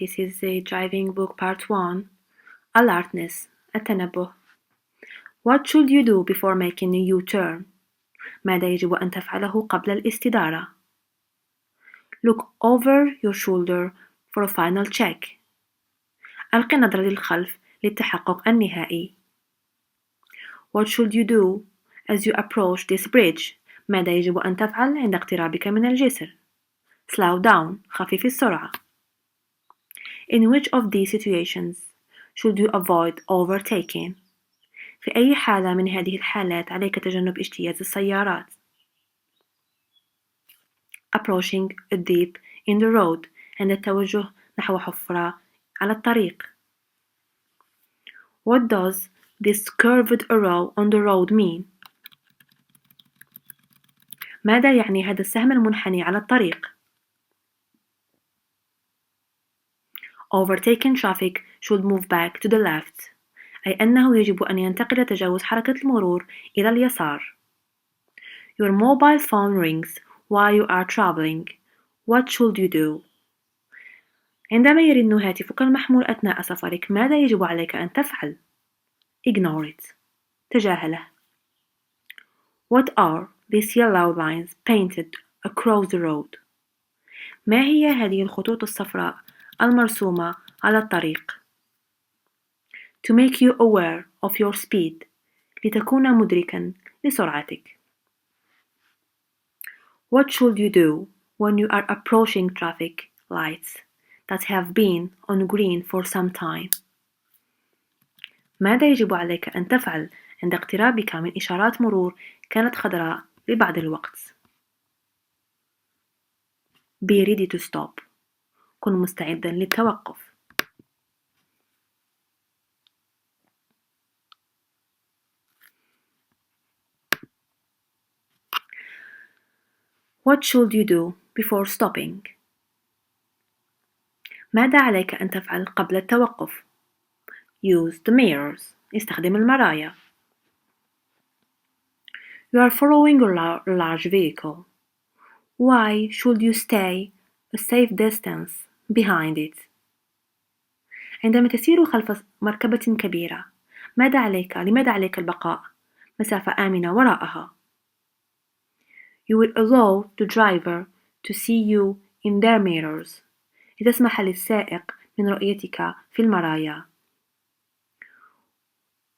This is the driving book part 1. Alertness. التنبه. What should you do before making a U-turn? ماذا يجب أن تفعله قبل الاستدارة؟ Look over your shoulder for a final check. ألق نظرة للخلف للتحقق النهائي. What should you do as you approach this bridge? ماذا يجب أن تفعل عند اقترابك من الجسر؟ Slow down. خفف السرعة. In which of these situations should you avoid overtaking? في أي حالة من هذه الحالات عليك تجنب اجتياز السيارات؟ Approaching a dip in the road عند التوجه نحو حفرة على الطريق. What does this curved arrow on the road mean? ماذا يعني هذا السهم المنحني على الطريق؟ Overtaking traffic should move back to the left. أي أنه يجب أن ينتقل تجاوز حركة المرور إلى اليسار. Your mobile phone rings while you are traveling. What should you do? عندما يرن هاتفك المحمول أثناء سفرك، ماذا يجب عليك أن تفعل؟ Ignore it. تجاهله. What are these yellow lines painted across the road? ما هي هذه الخطوط الصفراء المرسومة على الطريق؟ To make you aware of your speed. لتكون مدركا لسرعتك. What should you do when you are approaching traffic lights that have been on green for some time? ماذا يجب عليك أن تفعل عند اقترابك من إشارات مرور كانت خضراء لبعض الوقت؟ Be ready to stop. كن مستعدا للتوقف. What should you do before stopping? ماذا عليك أن تفعل قبل التوقف؟ Use the mirrors. استخدم المرايا. You are following a large vehicle. Why should you stay a safe distance behind it? عندما تسير خلف مركبة كبيرة، لماذا عليك البقاء مسافة آمنة وراءها؟ You will allow the driver to see you in their mirrors. لتسمح للسائق من رؤيتك في المرايا.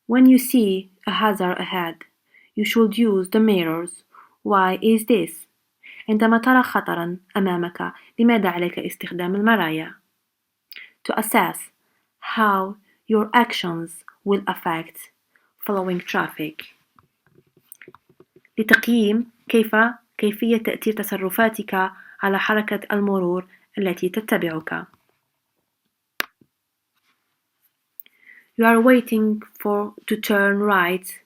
When you see a hazard ahead, you should use the mirrors. Why is this? عندما ترى خطرًا أمامك، لماذا عليك استخدام المرايا؟ To assess how your actions will affect following traffic. لتقييم كيفية تأثير تصرفاتك على حركة المرور التي تتبعك. You are waiting to turn right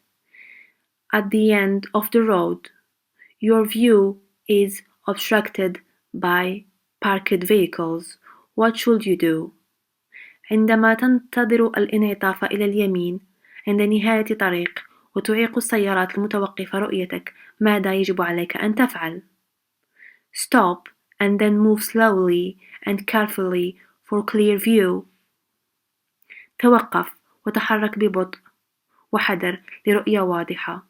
at the end of the road. Your view is obstructed by parked vehicles. What should you do? عندما تنتظر الانعطاف إلى اليمين عند نهاية طريق وتعيق السيارات المتوقفة رؤيتك، ماذا يجب عليك أن تفعل؟ Stop and then move slowly and carefully for clear view. توقف وتحرك ببطء وحذر لرؤية واضحة.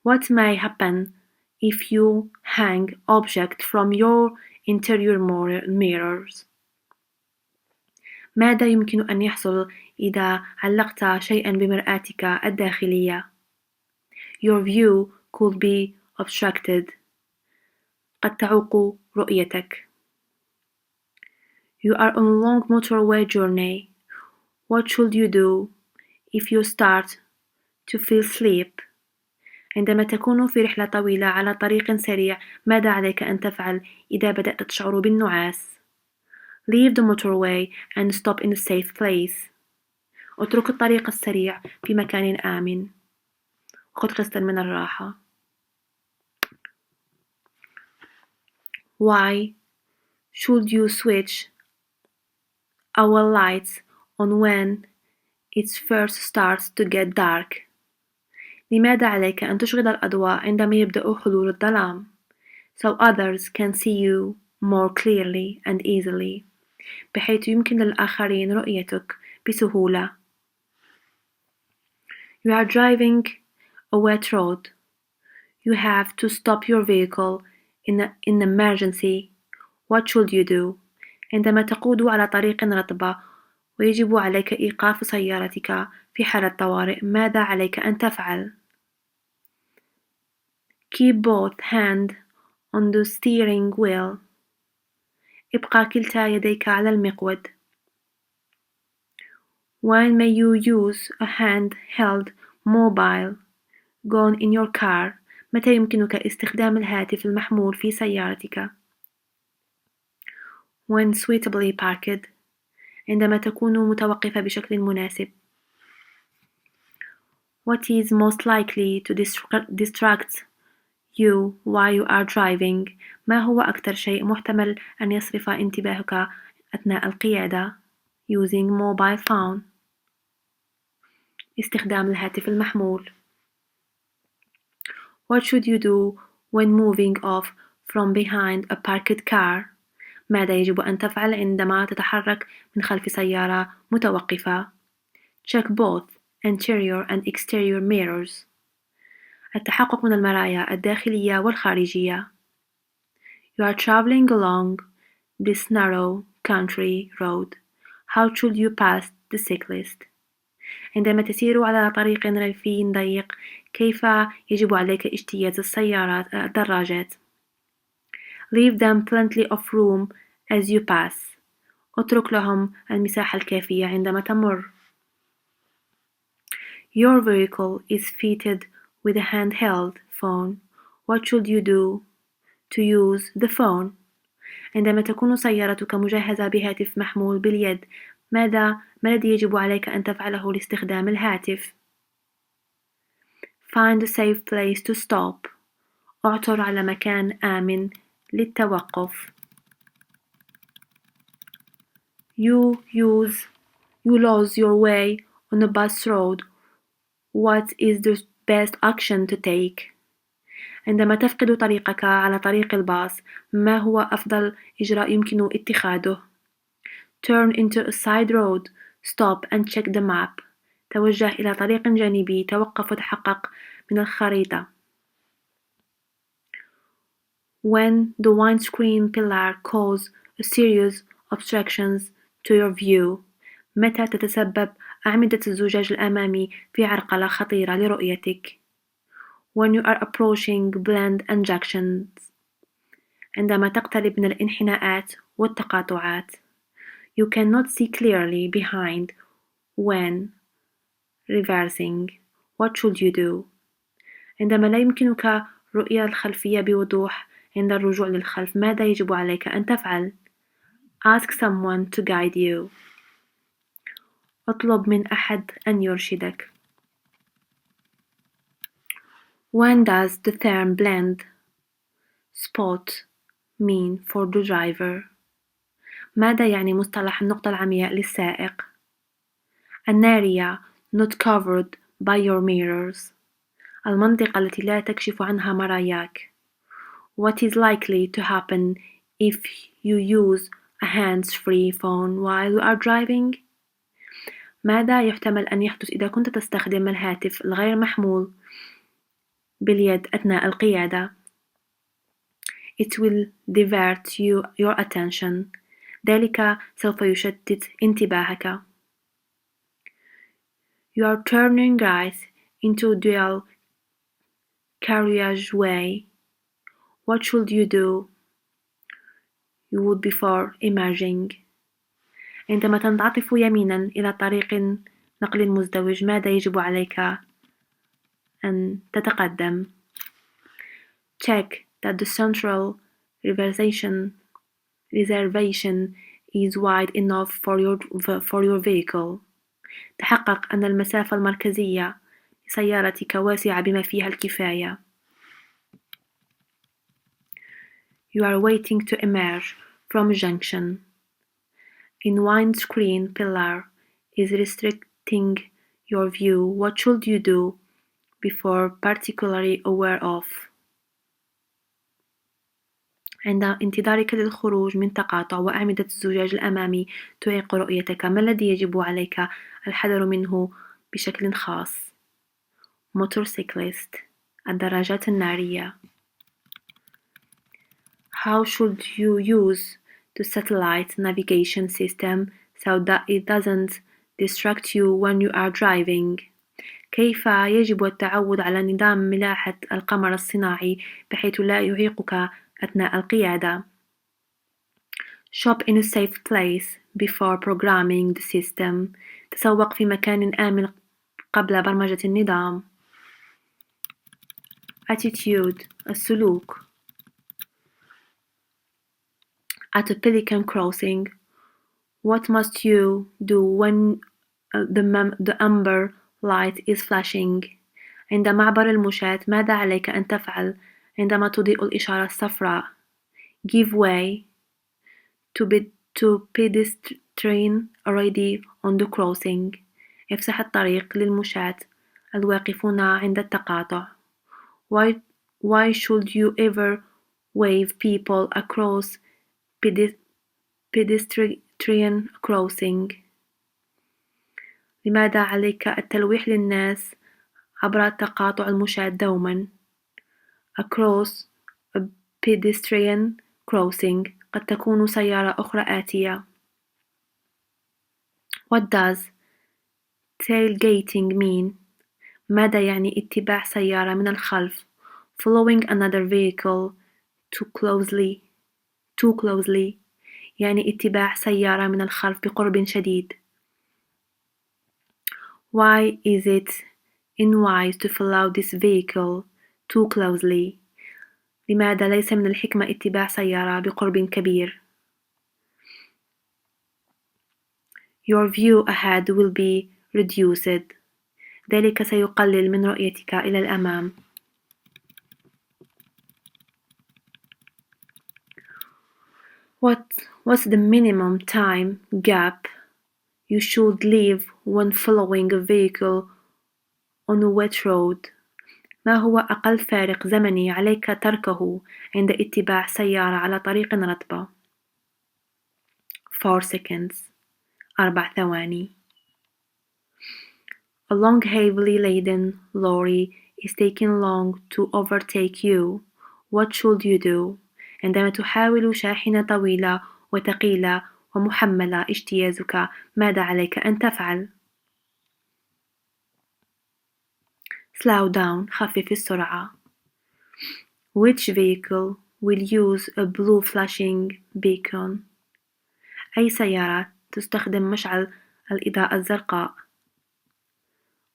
What may happen if you hang objects from your interior mirrors? ماذا يمكن أن يحصل إذا علقت شيئًا بمرآتك الداخلية؟ Your view could be obstructed. قد تعوق رؤيتك. You are on a long motorway journey. What should you do if you start to feel sleep? عندما تكون في رحلة طويلة على طريق سريع، ماذا عليك أن تفعل إذا بدأت تشعر بالنعاس؟ Leave the motorway and stop in a safe place. اترك الطريق السريع في مكان آمن. خذ قسطًا من الراحة. Why should you switch our lights on when it first starts to get dark? لماذا عليك أن تشغل الأضواء عندما يبدأ حلول الظلام؟ So others can see you more clearly and easily. بحيث يمكن للآخرين رؤيتك بسهولة. You are driving a wet road. You have to stop your vehicle in emergency. What should you do? عندما تقود على طريق رطبة ويجب عليك إيقاف سيارتك في حالة طوارئ، ماذا عليك أن تفعل؟ Keep both hands on the steering wheel. ابقى كلتا يديك على المقود. When may you use a handheld mobile phone in your car? متى يمكنك استخدام الهاتف المحمول في سيارتك؟ When suitably parked. عندما تكون متوقفة بشكل مناسب. What is most likely to distract you while you are driving? ما هو أكثر شيء محتمل أن يصرف انتباهك أثناء القيادة؟ Using mobile phone. استخدام الهاتف المحمول. What should you do when moving off from behind a parked car? ماذا يجب أن تفعل عندما تتحرك من خلف سيارة متوقفة؟ Check both interior and exterior mirrors. التحقق من المرايا الداخلية والخارجية. You are traveling along this narrow country road. How should you pass the cyclist? عندما تسير على طريق ريفي ضيق، كيف يجب عليك اجتياز الدراجات؟ Leave them plenty of room as you pass. اترك لهم المساحة الكافية عندما تمر. Your vehicle is fitted with a handheld phone. What should you do to use the phone? عندما تكون سيارتك مجهزة بهاتف محمول باليد، ما الذي يجب عليك أن تفعله لاستخدام الهاتف؟ Find a safe place to stop. اعثر على مكان آمن للتوقف. You lose your way on a bus road. What is the best action to take? عندما تفقد طريقك على طريق الباص، ما هو أفضل إجراء يمكن اتخاذه؟ Turn into a side road. Stop and check the map. توجه إلى طريق جانبي. توقف وتحقق من الخريطة. When the windscreen pillar cause a serious obstructions to your view. متى تتسبب أعمدة الزجاج الأمامي في عرقلة خطيرة لرؤيتك؟ When you are approaching blend and junctions. عندما تقترب من الانحناءات والتقاطعات. You cannot see clearly behind when reversing. What should you do? عندما لا يمكنك رؤية الخلفية بوضوح عند الرجوع للخلف، ماذا يجب عليك أن تفعل؟ Ask someone to guide you. اطلب من أحد أن يرشدك. When does the term blind spot mean for the driver? ماذا يعني مصطلح النقطة العمياء للسائق؟ النارية not covered by your mirrors. المنطقة التي لا تكشف عنها مراياك. What is likely to happen if you use a hands-free phone while you are driving? ماذا يحتمل أن يحدث إذا كنت تستخدم الهاتف الغير محمول باليد أثناء القيادة؟ It will divert your attention. ذلك سوف يشتت انتباهك. You are turning right into dual carriageway. What should you do? You would before emerging. عندما تنعطف يمينا إلى طريق نقل مزدوج، ماذا يجب عليك أن تتقدم؟ Check that the central reservation is wide enough for your vehicle. تحقق أن المسافة المركزية لسيارتك واسعة بما فيها الكفاية. You are waiting to emerge from a junction. In windscreen pillar is restricting your view. What should you do before particularly aware of? عند انتظارك للخروج من تقاطع وأعمدة الزجاج الأمامي تعيق رؤيتك، ما الذي يجب عليك الحذر منه بشكل خاص؟ موتورسيكليست. الدراجات النارية. How should you use the satellite navigation system so that it doesn't distract you when you are driving? كيف يجب التعود على نظام ملاحة القمر الصناعي بحيث لا يعيقك أثناء القيادة؟ Shop in a safe place before programming the system. تسوق في مكان آمن قبل برمجة النظام. Attitude. السلوك. At a pelican crossing, what must you do when the amber light is flashing? عند معبر المشاة ماذا عليك أن تفعل عندما تضيء الإشارة الصفراء؟ Give way to pedestrian already on the crossing. افسح الطريق للمشاة الواقفون عند التقاطع. Why should you ever wave people across pedestrian crossing? لماذا عليك التلويح للناس عبر تقاطع المشاة دوما؟ Across a pedestrian crossing. قد تكون سيارة أخرى آتية. What does tailgating mean? ماذا يعني اتباع سيارة من الخلف؟ Following another vehicle too closely يعني اتباع سيارة من الخلف بقرب شديد. Why is it unwise to follow this vehicle too closely? لماذا ليس من الحكمة اتباع سيارة بقرب كبير؟ Your view ahead will be reduced. ذلك سيقلل من رؤيتك إلى الأمام. What's the minimum time gap you should leave when following a vehicle on a wet road? ما هو أقل فارق زمني عليك تركه عند اتباع سيارة على طريق رطبة؟ 4 seconds. 4 ثواني. A long heavily laden lorry is taking long to overtake you. What should you do? عندما تحاول شاحنة طويلة وثقيلة ومحملة اجتيازك، ماذا عليك أن تفعل؟ Slow down. خفف السرعة. Which vehicle will use a blue flashing beacon? أي سيارة تستخدم مشعل الإضاءة الزرقاء؟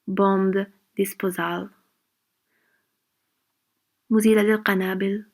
Bomb disposal. مزيلة للقنابل.